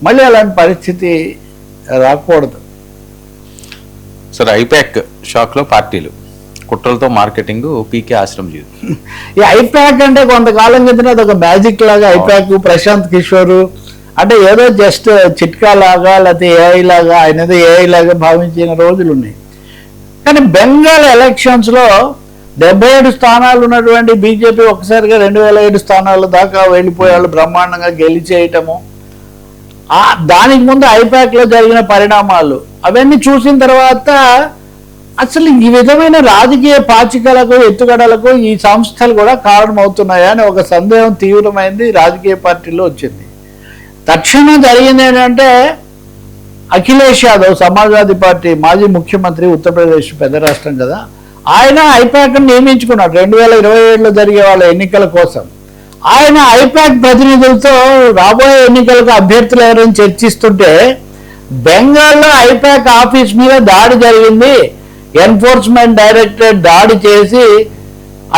మళ్ళీ అలాంటి పరిస్థితి రాకూడదు. సరే, ఐపాక్ షాక్ లో పార్టీలు కుట్రలతో మార్కెటింగ్ పీకే ఆశ్రమం జీవితం. ఈ ఐపాక్ అంటే కొంతకాలం కింద అదొక మ్యాజిక్ లాగా ఐపాక్ ప్రశాంత్ కిషోర్ అంటే ఏదో జస్ట్ చిట్కా లాగా లేకపోతే ఏఐ లాగా ఆయన ఏదో ఏఐ లాగా భావించిన రోజులు ఉన్నాయి. కానీ బెంగాల్ ఎలక్షన్స్ లో 77 స్థానాలు ఉన్నటువంటి బీజేపీ ఒకసారిగా 2007 స్థానాల దాకా వెళ్ళిపోయాళ్ళు, బ్రహ్మాండంగా గెలిచేయటము. దానికి ముందు ఐపాక్ లో జరిగిన పరిణామాలు అవన్నీ చూసిన తర్వాత అసలు ఈ విధమైన రాజకీయ పాచికలకు ఎత్తుగడలకు ఈ సంస్థలు కూడా కారణమవుతున్నాయా అని ఒక సందేహం తీవ్రమైంది రాజకీయ పార్టీలో వచ్చింది. తక్షణం జరిగింది ఏంటంటే అఖిలేష్ యాదవ్ సమాజ్వాదీ పార్టీ మాజీ ముఖ్యమంత్రి, ఉత్తరప్రదేశ్ పెద్ద రాష్ట్రం కదా, ఆయన ఐపాక్ నియమించుకున్నాడు 2027లో జరిగే వాళ్ళ ఎన్నికల కోసం. ఆయన ఐపాక్ ప్రతినిధులతో రాబోయే ఎన్నికలకు అభ్యర్థులు ఎవరైనా చర్చిస్తుంటే బెంగాల్లో ఐపాక్ ఆఫీస్ మీద దాడి జరిగింది, ఎన్ఫోర్స్మెంట్ డైరెక్టరేట్ దాడి చేసి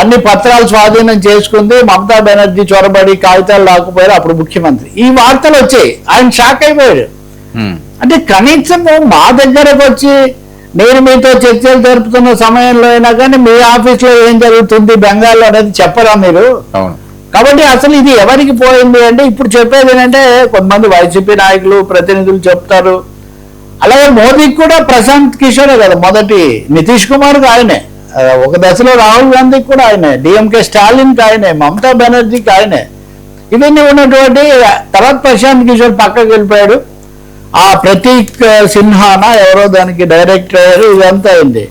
అన్ని పత్రాలు స్వాధీనం చేసుకుంది, మమతా బెనర్జీ చొరబడి కాగితాలు లాక్కుపోయారు అప్పుడు ముఖ్యమంత్రి. ఈ వార్తలు వచ్చాయి, ఆయన షాక్ అయిపోయాడు. అంటే కనీసం మా దగ్గరకు వచ్చి నేను మీతో చర్చలు జరుపుతున్న సమయంలో అయినా కానీ మీ ఆఫీస్లో ఏం జరుగుతుంది బెంగాల్లో అనేది చెప్పరా మీరు? కాబట్టి అసలు ఇది ఎవరికి పోయింది అంటే ఇప్పుడు చెప్పేది ఏంటంటే కొంతమంది వైసీపీ నాయకులు ప్రతినిధులు చెప్తారు. అలాగే మోదీకి కూడా ప్రశాంత్ కిషోరే కదా మొదటి, నితీష్ కుమార్కి ఆయనే, ఒక దశలో రాహుల్ గాంధీకి కూడా ఆయనే, డిఎంకే స్టాలిన్కి ఆయనే, మమతా బెనర్జీకి ఆయనే. ఇవన్నీ ఉన్నటువంటి తర్వాత ప్రశాంత్ కిషోర్ పక్కకి వెళ్ళిపోయాడు. ఆ ప్రతీక్ సిన్హానా ఎవరో దానికి డైరెక్టర్ అయ్యారు. ఇదంతా అయింది.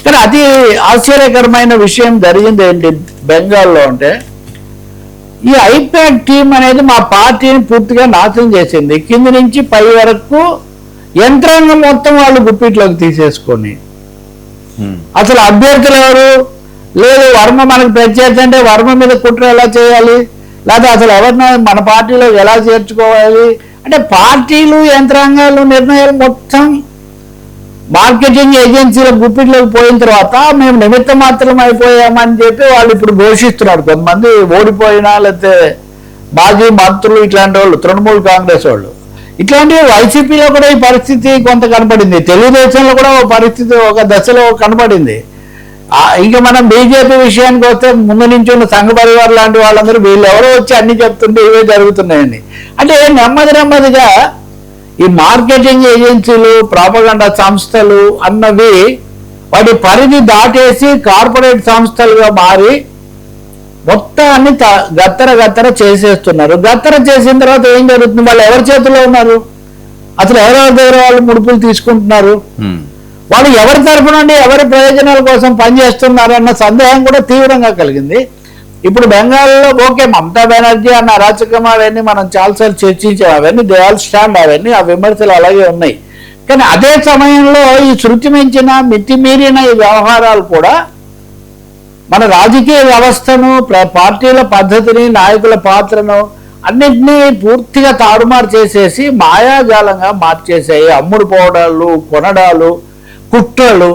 కానీ అతి ఆశ్చర్యకరమైన విషయం జరిగింది ఏంటి బెంగాల్లో అంటే ఈ ఐపాక్ టీం అనేది మా పార్టీని పూర్తిగా నాశనం చేసింది. కింది నుంచి పై వరకు యంత్రాంగం మొత్తం వాళ్ళు గుప్పిట్లోకి తీసేసుకొని అసలు అభ్యర్థులు ఎవరు లేదు, వర్మ మనకు ప్రత్యేకత అంటే వర్మ మీద కుట్ర ఎలా చేయాలి, లేదా అసలు ఎవరినో మన పార్టీలో ఎలా చేర్చుకోవాలి అంటే పార్టీలు యంత్రాంగాలు నిర్ణయాలు మొత్తం మార్కెటింగ్ ఏజెన్సీల గుప్పిట్లోకి పోయిన తర్వాత మేము నిమిత్త మాత్రం అయిపోయామని చెప్పి వాళ్ళు ఇప్పుడు ఘోషిస్తున్నారు. కొంతమంది ఓడిపోయినా లేకపోతే మాజీ మంత్రులు ఇట్లాంటి వాళ్ళు, తృణమూల్ కాంగ్రెస్ వాళ్ళు, ఇట్లాంటి వైసీపీలో కూడా ఈ పరిస్థితి కొంత కనపడింది, తెలుగుదేశంలో కూడా పరిస్థితి ఒక దశలో కనపడింది. ఇంకా మనం బీజేపీ విషయానికి వస్తే ముందు నుంచి ఉన్న సంఘ పరివార్ లాంటి వాళ్ళందరూ వీళ్ళు ఎవరో వచ్చి అన్ని చెప్తుంటే ఇవే జరుగుతున్నాయండి. అంటే నెమ్మదిగా ఈ మార్కెటింగ్ ఏజెన్సీలు, ప్రాపగండా సంస్థలు అన్నవి వాటి పరిధి దాటేసి కార్పొరేట్ సంస్థలుగా మారి మొత్తాన్ని గత్తర చేసేస్తున్నారు. గత్తర చేసిన తర్వాత ఏం జరుగుతుంది, వాళ్ళు ఎవరి చేతిలో ఉన్నారు, అసలు ఎవరెవరి దగ్గర వాళ్ళు ముడుపులు తీసుకుంటున్నారు, వాళ్ళు ఎవరి తరపు నుండి ఎవరి ప్రయోజనాల కోసం పనిచేస్తున్నారు అన్న సందేహం కూడా తీవ్రంగా కలిగింది. ఇప్పుడు బెంగాల్లో ఓకే మమతా బెనర్జీ అన్న అరాచకం అవన్నీ మనం చాలాసార్లు చర్చించాం, అవన్నీ దే ఆల్ స్టాండ్, అవన్నీ ఆ విమర్శలు అలాగే ఉన్నాయి. కానీ అదే సమయంలో ఈ శృతి మించిన మితిమీరిన ఈ వ్యవహారాలు కూడా మన రాజకీయ వ్యవస్థను, పార్టీల పద్ధతిని, నాయకుల పాత్రను అన్నింటినీ పూర్తిగా తారుమారు చేసేసి మాయాజాలంగా మార్చేసాయి. అమ్ముడు పోవడాలు, కొనడాలు, కుట్రలు,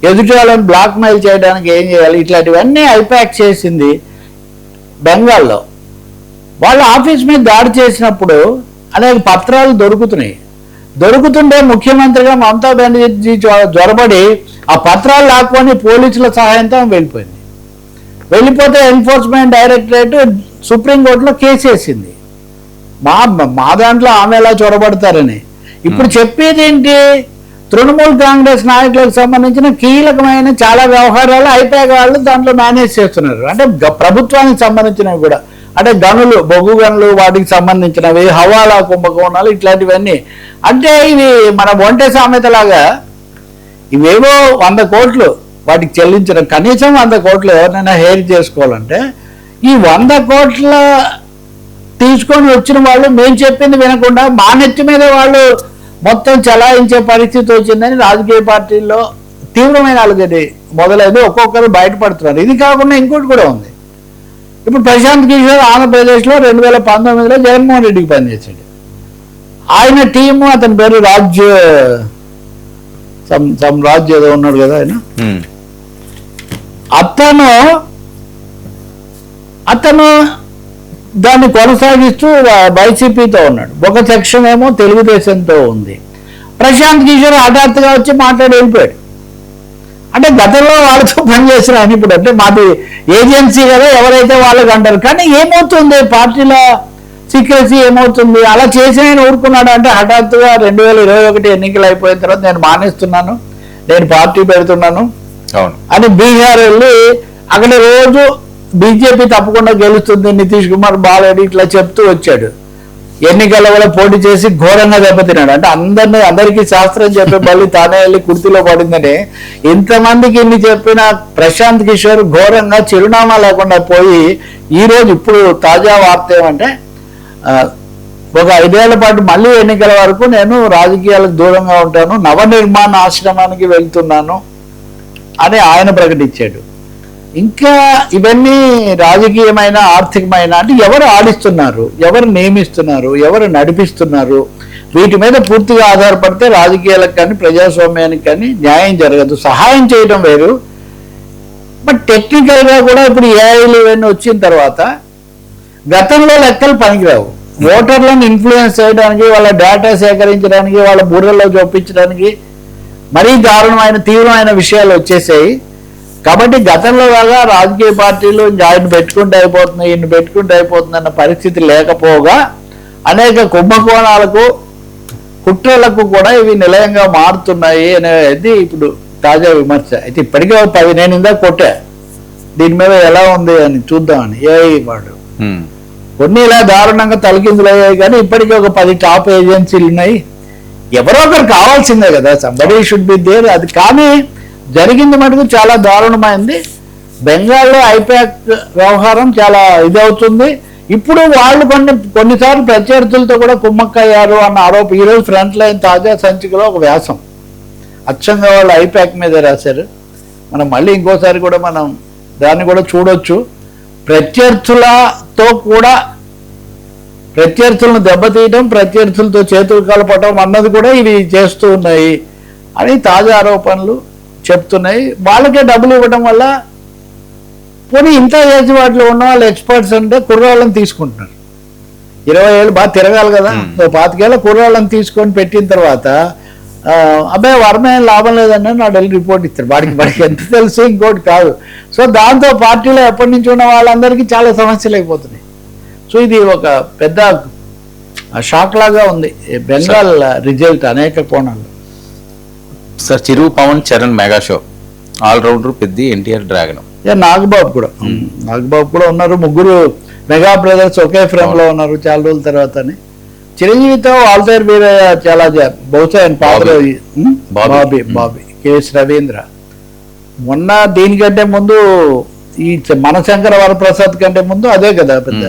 ఎదుటి వాళ్ళని బ్లాక్మెయిల్ చేయడానికి ఏం చేయాలి, ఇట్లాంటివన్నీ ఐపాక్ చేసింది. బెంగాల్లో వాళ్ళ ఆఫీస్ మీద దాడి చేసినప్పుడు అనేక పత్రాలు దొరుకుతుంటే ముఖ్యమంత్రిగా మమతా బెనర్జీ జ్వరబడి ఆ పత్రాలు లాక్కొని పోలీసుల సహాయంతో వెళ్ళిపోతే ఎన్ఫోర్స్మెంట్ డైరెక్టరేట్ సుప్రీంకోర్టులో కేసు వేసింది. మా దాంట్లో ఆమె ఎలా చొరబడతారని. ఇప్పుడు చెప్పేది ఏంటి, తృణమూల్ కాంగ్రెస్ నాయకులకు సంబంధించిన కీలకమైన చాలా వ్యవహారాలు ఐపాక్ వాళ్ళు దాంట్లో మేనేజ్ చేస్తున్నారు. అంటే ప్రభుత్వానికి సంబంధించినవి కూడా, అంటే గనులు, బొగ్గు గనులు, వాటికి సంబంధించినవి, హవాలా కుంభకోణాలు, ఇట్లాంటివన్నీ. అంటే ఇవి మన ఒంటె సామెతలాగా ఇవేవో 100 కోట్లు వాటికి చెల్లించడం, కనీసం 100 కోట్లు ఎవరినైనా హెయిర్ చేసుకోవాలంటే ఈ 100 కోట్ల తీసుకొని వచ్చిన వాళ్ళు మేము చెప్పింది వినకుండా మా నెత్తి మీద వాళ్ళు మొత్తం చలాయించే పరిస్థితి వచ్చిందని రాజకీయ పార్టీల్లో తీవ్రమైన అలగడి మొదలైంది. ఒక్కొక్కరు బయటపడుతున్నారు. ఇది కాకుండా ఇంకోటి కూడా ఉంది. ఇప్పుడు ప్రశాంత్ కిషోర్ ఆంధ్రప్రదేశ్లో 2019లో జగన్మోహన్ రెడ్డికి పనిచేశాడు. ఆయన టీము, అతని పేరు రాజ్ ఏదో ఉన్నాడు కదా ఆయన, అతను దాన్ని కొనసాగిస్తూ వైసీపీతో ఉన్నాడు, ఒక సెక్షన్ ఏమో తెలుగుదేశంతో ఉంది. ప్రశాంత్ కిషోర్ హఠాత్తుగా వచ్చి మాట్లాడి వెళ్ళిపోయాడు. అంటే గతంలో వాళ్ళతో పనిచేసిన ఆయన ఇప్పుడు అంటే మాది ఏజెన్సీ కదా, ఎవరైతే వాళ్ళకి అంటారు. కానీ ఏమవుతుంది పార్టీల సీక్రెసీ ఏమవుతుంది? అలా చేసి ఆయన ఊరుకున్నాడు అంటే హఠాత్తుగా 2021 ఎన్నికలు అయిపోయిన తర్వాత నేను మానేస్తున్నాను, నేను పార్టీ పెడుతున్నాను అని బీహార్ వెళ్ళి అక్కడ రోజు బీజేపీ తప్పకుండా గెలుస్తుంది, నితీష్ కుమార్ బాలరెడ్డి ఇట్లా చెప్తూ వచ్చాడు. ఎన్నికల వల్ల పోటీ చేసి ఘోరంగా దెబ్బతిన్నాడు. అంటే అందరికీ శాస్త్రం చెప్పే మళ్ళీ తానే వెళ్ళి కుర్తిలో పడిందని ఇంతమందికి ఇన్ని చెప్పిన ప్రశాంత్ కిషోర్ ఘోరంగా చిరునామా లేకుండా పోయి ఈరోజు ఇప్పుడు తాజా వార్త ఏమంటే ఒక 5 ఏళ్ల పాటు మళ్ళీ ఎన్నికల వరకు నేను రాజకీయాలకు దూరంగా ఉంటాను, నవనిర్మాణ ఆశ్రమానికి వెళ్తున్నాను అని ఆయన ప్రకటించాడు. ఇంకా ఇవన్నీ రాజకీయమైన ఆర్థికమైన అంటే ఎవరు ఆడిస్తున్నారు, ఎవరు నియమిస్తున్నారు, ఎవరు నడిపిస్తున్నారు, వీటి మీద పూర్తిగా ఆధారపడితే రాజకీయాలకు కానీ ప్రజాస్వామ్యానికి కానీ న్యాయం జరగదు. సహాయం చేయడం వేరు, బట్ టెక్నికల్గా కూడా ఇప్పుడు ఏఐలు ఇవన్నీ వచ్చిన తర్వాత గతంలో లెక్కలు పనికిరావు. ఓటర్లను ఇన్ఫ్లుయెన్స్ చేయడానికి, వాళ్ళ డేటా సేకరించడానికి, వాళ్ళ బుర్రలో చూపించడానికి మరీ దారుణమైన తీవ్రమైన విషయాలు వచ్చేసాయి. కాబట్టి గతంలో లాగా రాజకీయ పార్టీలు ఆయన పెట్టుకుంటే అయిపోతుంది, ఈయన పెట్టుకుంటే అయిపోతుంది అన్న పరిస్థితి లేకపోగా అనేక కుంభకోణాలకు కుట్రలకు కూడా ఇవి నిలయంగా మారుతున్నాయి అనేది ఇప్పుడు తాజా విమర్శ. అయితే ఇప్పటికే 10 నేను ఇందాక కొట్టా దీని మీద ఎలా ఉంది అని చూద్దామని. ఏఐ వాడు కొన్ని ఇలా దారుణంగా తలకిందులు అయ్యాయి, కానీ ఇప్పటికే ఒక 10 టాప్ ఏజెన్సీలు ఉన్నాయి. ఎవరో ఒకరు కావాల్సిందే కదా, సంబడీ షుడ్ బి దేర్. అది కానీ జరిగింది మటుకు చాలా దారుణమైంది. బెంగాల్లో ఐపాక్ వ్యవహారం చాలా ఇదవుతుంది. ఇప్పుడు వాళ్ళు కొన్నిసార్లు ప్రత్యర్థులతో కూడా కుమ్మక్కయ్యారు అన్న ఆరోపణ. ఈరోజు ఫ్రంట్ లైన్ తాజా సంచికలో ఒక వ్యాసం అచ్చంగా వాళ్ళు ఐపాక్ మీద రాశారు. మనం మళ్ళీ ఇంకోసారి కూడా మనం దాన్ని కూడా చూడొచ్చు. ప్రత్యర్థులతో కూడా ప్రత్యర్థులను దెబ్బతీయడం, ప్రత్యర్థులతో చేతులు కలపటం అన్నది కూడా ఇవి చేస్తూ ఉన్నాయి అని తాజా ఆరోపణలు చెప్తున్నాయి. వాళ్ళకే డబ్బులు ఇవ్వడం వల్ల పోనీ ఇంత ఏజ్ వాటిలో ఉన్న వాళ్ళు ఎక్స్పర్ట్స్ అంటే కుర్రాళ్ళని తీసుకుంటున్నారు. 20 ఏళ్ళు బాగా తిరగాలి కదా, 25 ఏళ్ళ కుర్రాళ్ళని తీసుకొని పెట్టిన తర్వాత అబ్బాయి వర్మ ఏం లాభం లేదని నా ఢిల్లీ రిపోర్ట్ ఇస్తారు. వాడికి ఎంత తెలుసు ఇంకోటి కాదు. సో దాంతో పార్టీలో ఎప్పటి నుంచి ఉన్న వాళ్ళందరికీ చాలా సమస్యలు అయిపోతున్నాయి. సో ఇది ఒక పెద్ద షాక్ లాగా ఉంది బెంగాల్ రిజల్ట్ అనేక కోణాలు. Sir Chiru Pawan Charan mega show allrounder Peddi NTR dragon Nagababu కూడా ఉన్నారు. ముగ్గురు మెగా బ్రదర్స్ ఒకే ఫ్రేమ్ లో ఉన్నారు చాలా రోజుల తర్వాత. చిరంజీవితో ఆల్తైర్ వీరయ్య చాలా బహుశా ఆయన పాత్ర బాబీ కేఎస్ రవీంద్ర. మొన్న దీనికంటే ముందు ఈ మనశంకర వరప్రసాద్ కంటే ముందు అదే కదా పెద్ద